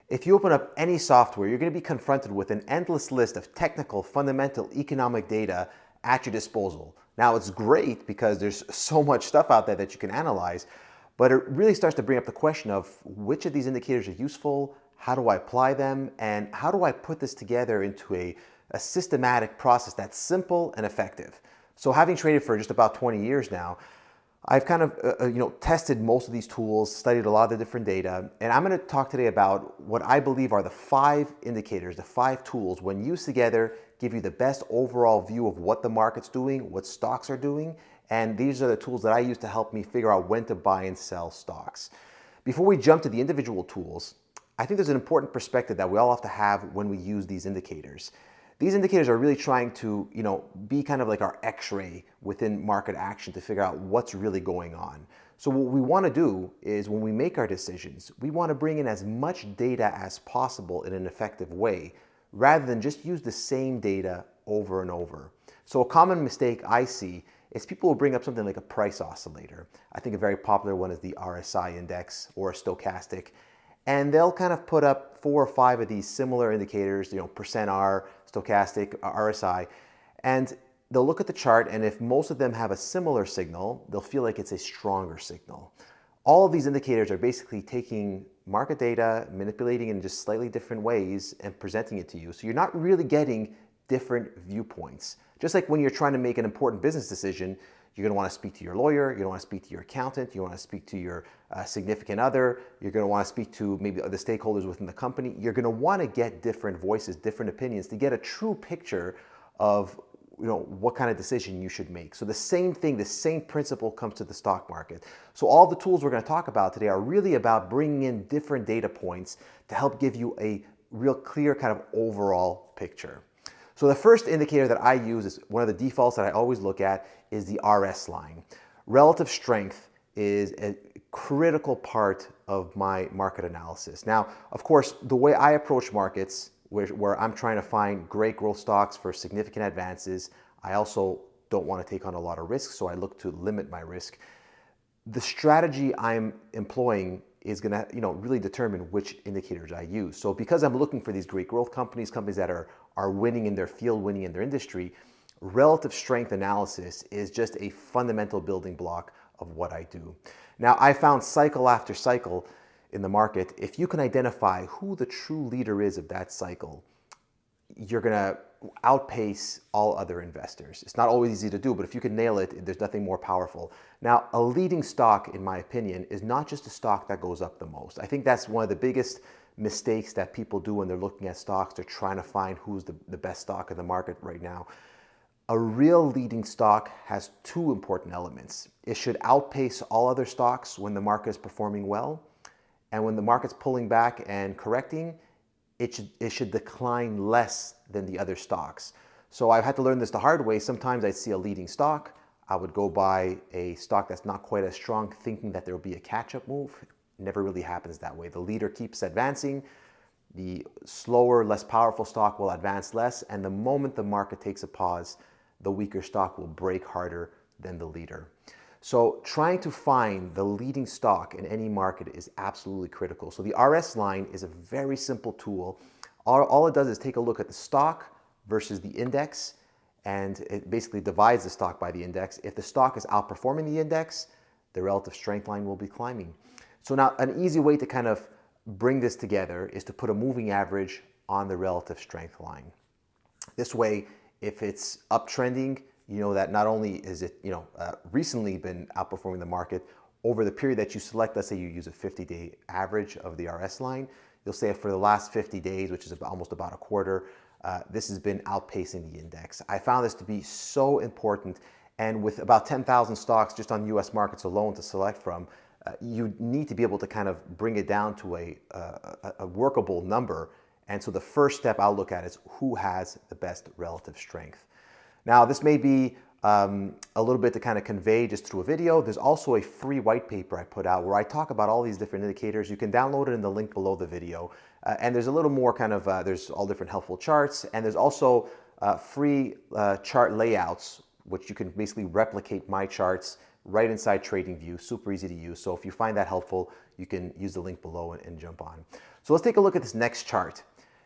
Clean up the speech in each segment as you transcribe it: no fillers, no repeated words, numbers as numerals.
If you open up any software, you're going to be confronted with an endless list of technical, fundamental, economic data at your disposal. Now, it's great because there's so much stuff out there that you can analyze, but it really starts to bring up the question of which of these indicators are useful, how do I apply them, and how do I put this together into a systematic process that's simple and effective. So having traded for just about 20 years now, I've kind of tested most of these tools, studied a lot of the different data, and I'm going to talk today about what I believe are the 5 indicators, the 5 tools, when used together, give you the best overall view of what the market's doing, what stocks are doing, and these are the tools that I use to help me figure out when to buy and sell stocks. Before we jump to the individual tools, I think there's an important perspective that we all have to have when we use these indicators. These indicators are really trying to, be kind of like our X-ray within market action to figure out what's really going on. So what we want to do is when we make our decisions, we want to bring in as much data as possible in an effective way, rather than just use the same data over and over. So a common mistake I see is people will bring up something like a price oscillator. I think a very popular one is the RSI index or a stochastic. And they'll kind of put up 4 or 5 of these similar indicators, percent R, stochastic, RSI, and they'll look at the chart, and if most of them have a similar signal, they'll feel like it's a stronger signal. All of these indicators are basically taking market data, manipulating it in just slightly different ways, and presenting it to you. So you're not really getting different viewpoints. Just like when you're trying to make an important business decision, you're going to want to speak to your lawyer, you're going to want to speak to your accountant, you want to speak to your significant other, you're going to want to speak to maybe other stakeholders within the company. You're going to want to get different voices, different opinions to get a true picture of what kind of decision you should make. So the same thing, the same principle comes to the stock market. So all the tools we're going to talk about today are really about bringing in different data points to help give you a real clear kind of overall picture. So the first indicator that I use is one of the defaults that I always look at is the RS line. Relative strength is a critical part of my market analysis. Now, of course, the way I approach markets, where I'm trying to find great growth stocks for significant advances, I also don't want to take on a lot of risk, so I look to limit my risk. The strategy I'm employing is going to really determine which indicators I use. So because I'm looking for these great growth companies that are winning in their field, winning in their industry, relative strength analysis is just a fundamental building block of what I do. Now, I found cycle after cycle in the market, if you can identify who the true leader is of that cycle, you're going to outpace all other investors. It's not always easy to do, but if you can nail it, there's nothing more powerful. Now, a leading stock, in my opinion, is not just a stock that goes up the most. I think that's one of the biggest mistakes that people do when they're looking at stocks. They're trying to find who's the best stock in the market right now. A real leading stock has 2 important elements. It should outpace all other stocks when the market is performing well, and when the market's pulling back and correcting, it should decline less than the other stocks. So I've had to learn this the hard way. Sometimes I'd see a leading stock, I would go buy a stock that's not quite as strong, thinking that there will be a catch-up move. It never really happens that way. The leader keeps advancing, the slower, less powerful stock will advance less, and the moment the market takes a pause, the weaker stock will break harder than the leader. So trying to find the leading stock in any market is absolutely critical. So the RS line is a very simple tool. All it does is take a look at the stock versus the index, and it basically divides the stock by the index. If the stock is outperforming the index, the relative strength line will be climbing. So now an easy way to kind of bring this together is to put a moving average on the relative strength line. This way, if it's uptrending, you know that not only is it recently been outperforming the market, over the period that you select, let's say you use a 50-day average of the RS line, you'll say for the last 50 days, which is almost about a quarter, this has been outpacing the index. I found this to be so important, and with about 10,000 stocks just on US markets alone to select from, you need to be able to kind of bring it down to a workable number. And so the first step I'll look at is who has the best relative strength. Now, this may be a little bit to kind of convey just through a video. There's also a free white paper I put out where I talk about all these different indicators. You can download it in the link below the video. And there's a little more kind of, there's all different helpful charts. And there's also free chart layouts, which you can basically replicate my charts right inside TradingView, super easy to use. So if you find that helpful, you can use the link below and jump on. So let's take a look at this next chart.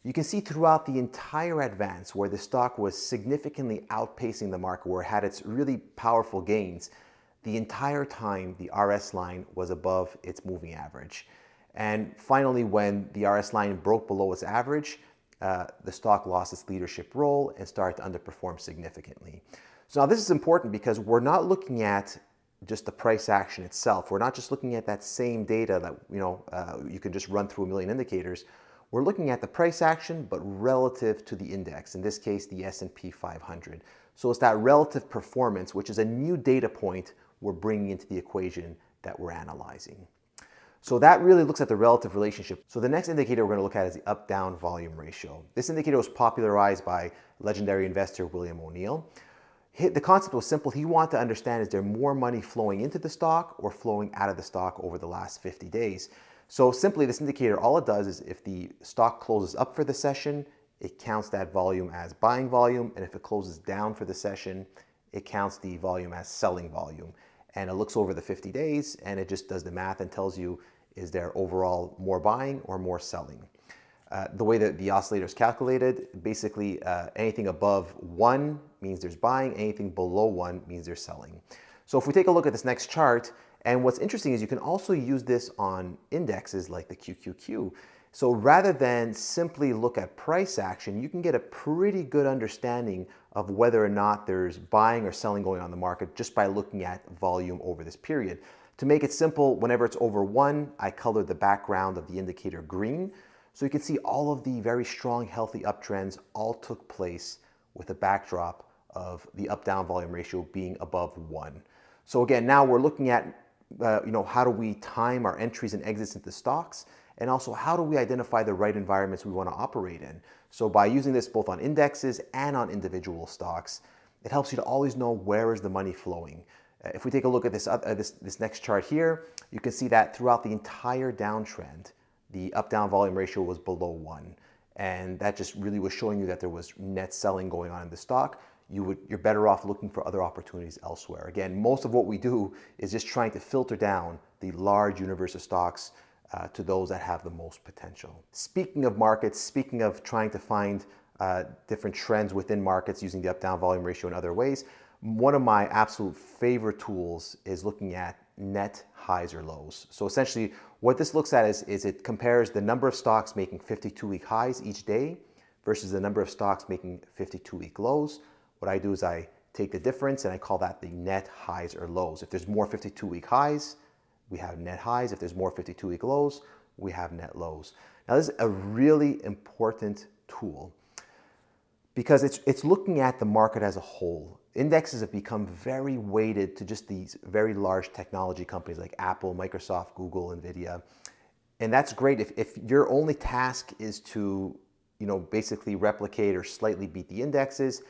You can see throughout the entire advance where the stock was significantly outpacing the market, where it had its really powerful gains, the entire time the RS line was above its moving average. And finally, when the RS line broke below its average, the stock lost its leadership role and started to underperform significantly. So now this is important because we're not looking at just the price action itself. We're not just looking at that same data that you can just run through a million indicators. We're looking at the price action, but relative to the index, in this case, the S&P 500. So it's that relative performance, which is a new data point we're bringing into the equation that we're analyzing. So that really looks at the relative relationship. So the next indicator we're going to look at is the up-down volume ratio. This indicator was popularized by legendary investor William O'Neill. The concept was simple. He wanted to understand, is there more money flowing into the stock or flowing out of the stock over the last 50 days? So simply, this indicator, all it does is if the stock closes up for the session, it counts that volume as buying volume. And if it closes down for the session, it counts the volume as selling volume. And it looks over the 50 days and it just does the math and tells you, is there overall more buying or more selling? The way that the oscillator is calculated, basically anything above 1 means there's buying, anything below 1 means there's selling. So if we take a look at this next chart, and what's interesting is you can also use this on indexes like the QQQ. So rather than simply look at price action, you can get a pretty good understanding of whether or not there's buying or selling going on in the market just by looking at volume over this period. To make it simple, whenever it's over 1, I color the background of the indicator green. So you can see all of the very strong, healthy uptrends all took place with a backdrop of the up-down volume ratio being above 1. So again, now we're looking at how do we time our entries and exits into stocks, and also how do we identify the right environments we want to operate in. So by using this both on indexes and on individual stocks, it helps you to always know where is the money flowing. If we take a look at this next chart here, you can see that throughout the entire downtrend, the up-down volume ratio was below 1. And that just really was showing you that there was net selling going on in the stock. You're better off looking for other opportunities elsewhere. Again, most of what we do is just trying to filter down the large universe of stocks to those that have the most potential. Speaking of markets, speaking of trying to find different trends within markets using the up-down volume ratio in other ways, one of my absolute favorite tools is looking at net highs or lows. So essentially what this looks at is it compares the number of stocks making 52-week highs each day versus the number of stocks making 52-week lows. What I do is I take the difference and I call that the net highs or lows. If there's more 52-week highs, we have net highs. If there's more 52-week lows, we have net lows. Now this is a really important tool because it's looking at the market as a whole. Indexes have become very weighted to just these very large technology companies like Apple, Microsoft, Google, Nvidia. And that's great if your only task is to basically replicate or slightly beat the indexes.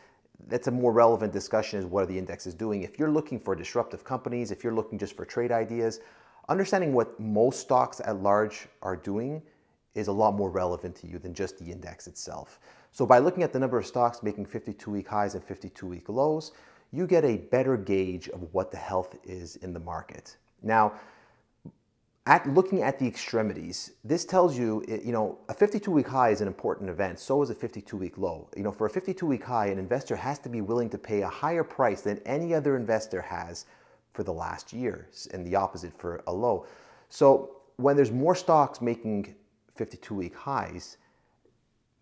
That's a more relevant discussion, is what are the indexes doing. If you're looking for disruptive companies, if you're looking just for trade ideas, understanding what most stocks at large are doing is a lot more relevant to you than just the index itself. So by looking at the number of stocks making 52-week highs and 52-week lows, you get a better gauge of what the health is in the market. Now, looking at the extremities, this tells you, a 52-week high is an important event. So is a 52-week low. For a 52-week high, an investor has to be willing to pay a higher price than any other investor has for the last year, and the opposite for a low. So when there's more stocks making 52-week highs,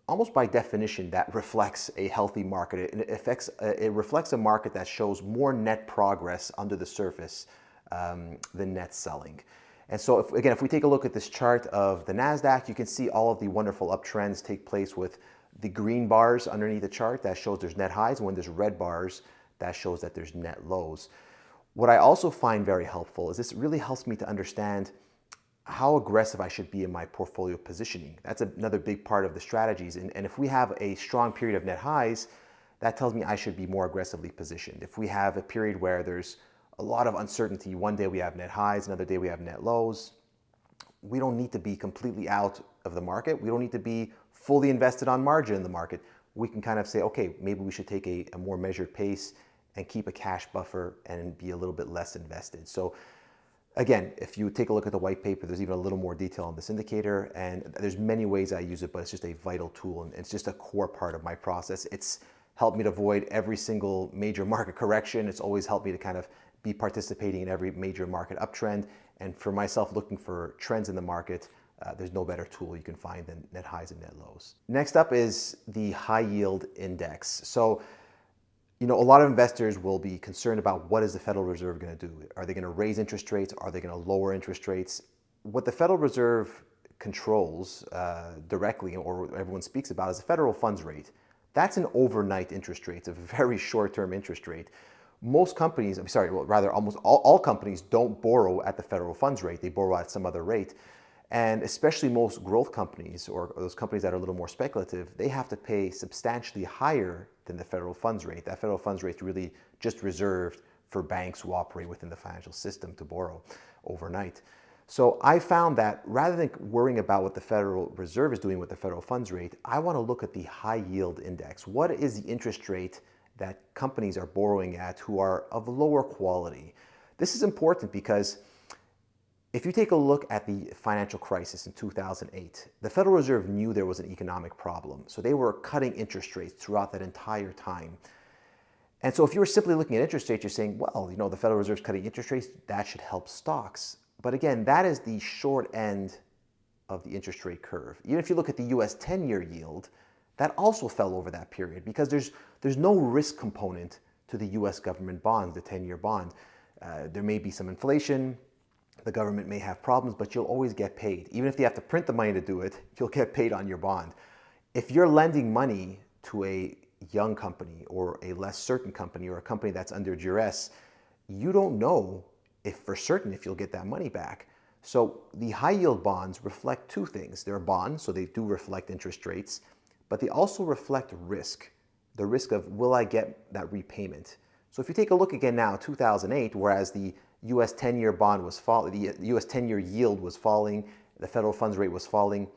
almost by definition, that reflects a healthy market. It reflects a market that shows more net progress under the surface than net selling. And so if we take a look at this chart of the NASDAQ, you can see all of the wonderful uptrends take place with the green bars underneath the chart. That shows there's net highs. When there's red bars, that shows that there's net lows. What I also find very helpful is this really helps me to understand how aggressive I should be in my portfolio positioning. That's another big part of the strategies. And if we have a strong period of net highs, that tells me I should be more aggressively positioned. If we have a period where there's a lot of uncertainty, one day we have net highs, another day we have net lows, we don't need to be completely out of the market. We don't need to be fully invested on margin in the market. We can kind of say, okay, maybe we should take a more measured pace and keep a cash buffer and be a little bit less invested. So again, if you take a look at the white paper, there's even a little more detail on this indicator, and there's many ways I use it, but it's just a vital tool, and it's just a core part of my process. It's helped me to avoid every single major market correction. It's always helped me to kind of be participating in every major market uptrend. And for myself, looking for trends in the market, there's no better tool you can find than net highs and net lows. Next up is the high yield index. So, a lot of investors will be concerned about what is the Federal Reserve going to do? Are they going to raise interest rates? Are they going to lower interest rates? What the Federal Reserve controls directly, or everyone speaks about, is the federal funds rate. That's an overnight interest rate. It's a very short-term interest rate. Most companies, almost all companies don't borrow at the federal funds rate. They borrow at some other rate. And especially most growth companies, or those companies that are a little more speculative, they have to pay substantially higher than the federal funds rate. That federal funds rate is really just reserved for banks who operate within the financial system to borrow overnight. So I found that rather than worrying about what the Federal Reserve is doing with the federal funds rate, I want to look at the high yield index. What is the interest rate that companies are borrowing at who are of lower quality? This is important because if you take a look at the financial crisis in 2008, the Federal Reserve knew there was an economic problem. So they were cutting interest rates throughout that entire time. And so if you were simply looking at interest rates, you're saying, well, the Federal Reserve's cutting interest rates, that should help stocks. But again, that is the short end of the interest rate curve. Even if you look at the US 10-year yield, that also fell over that period because there's no risk component to the US government bonds, the 10-year bond. There may be some inflation, the government may have problems, but you'll always get paid. Even if you have to print the money to do it, you'll get paid on your bond. If you're lending money to a young company or a less certain company or a company that's under duress, you don't know if for certain if you'll get that money back. So the high yield bonds reflect two things. They're bonds, so they do reflect interest rates, but they also reflect risk. The risk of, will I get that repayment? So if you take a look again now, 2008, whereas the US 10-year bond was falling, the US 10-year yield was falling, the federal funds rate was falling,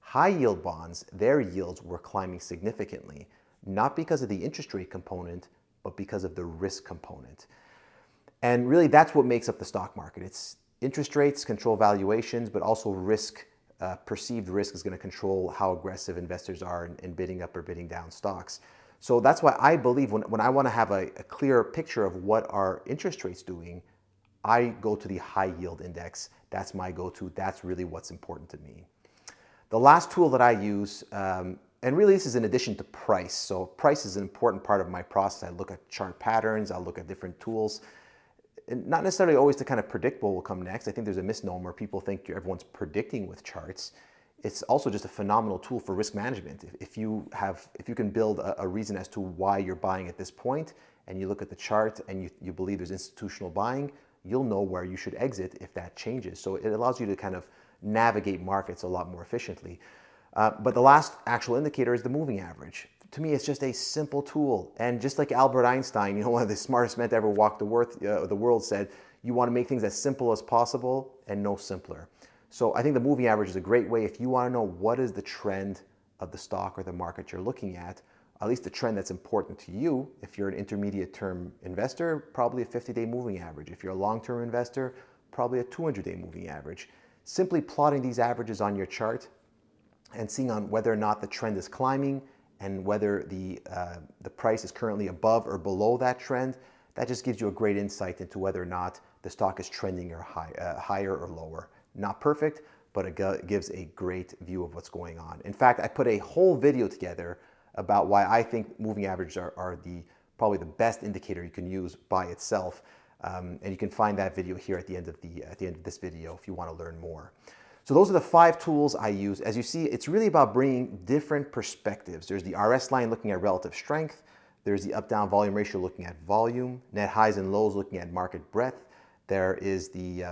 high yield bonds, their yields were climbing significantly, not because of the interest rate component, but because of the risk component. And really that's what makes up the stock market. It's interest rates control valuations, but also risk, perceived risk is going to control how aggressive investors are in bidding up or bidding down stocks. So that's why I believe when I want to have a clear picture of what are interest rates doing, I go to the high yield index. That's my go-to. That's really what's important to me. The last tool that I use, and really this is in addition to price. So price is an important part of my process. I look at chart patterns. I look at different tools. And not necessarily always to kind of predict what will come next. I think there's a misnomer. People think everyone's predicting with charts. It's also just a phenomenal tool for risk management. If you can build a reason as to why you're buying at this point, and you look at the chart and you believe there's institutional buying, you'll know where you should exit if that changes. So it allows you to kind of navigate markets a lot more efficiently. But the last actual indicator is the moving average. To me, it's just a simple tool. And just like Albert Einstein, one of the smartest men to ever walk the world said, you want to make things as simple as possible and no simpler. So I think the moving average is a great way if you want to know what is the trend of the stock or the market you're looking at least the trend that's important to you. If you're an intermediate term investor, probably a 50-day moving average. If you're a long-term investor, probably a 200-day moving average. Simply plotting these averages on your chart and seeing on whether or not the trend is climbing and whether the price is currently above or below that trend, that just gives you a great insight into whether or not the stock is trending or higher or lower. Not perfect, but it gives a great view of what's going on. In fact, I put a whole video together about why I think moving averages are probably the best indicator you can use by itself. And you can find that video here at the end of this video if you want to learn more. So those are the 5 tools I use. As you see, it's really about bringing different perspectives. There's the RS line looking at relative strength. There's the up-down volume ratio looking at volume, net highs and lows looking at market breadth. There is the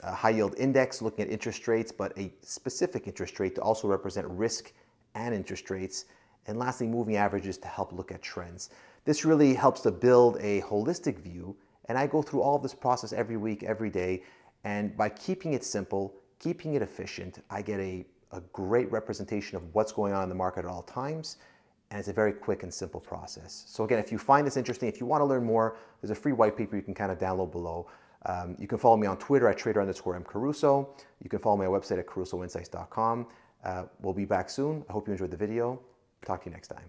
high yield index looking at interest rates, but a specific interest rate to also represent risk and interest rates. And lastly, moving averages to help look at trends. This really helps to build a holistic view. And I go through all of this process every week, every day. And by keeping it simple, keeping it efficient, I get a great representation of what's going on in the market at all times. and it's a very quick and simple process. So again, if you find this interesting, if you want to learn more, there's a free white paper you can kind of download below. You can follow me on Twitter at trader_mcaruso. You can follow my website at carusoinsights.com. We'll be back soon. I hope you enjoyed the video. Talk to you next time.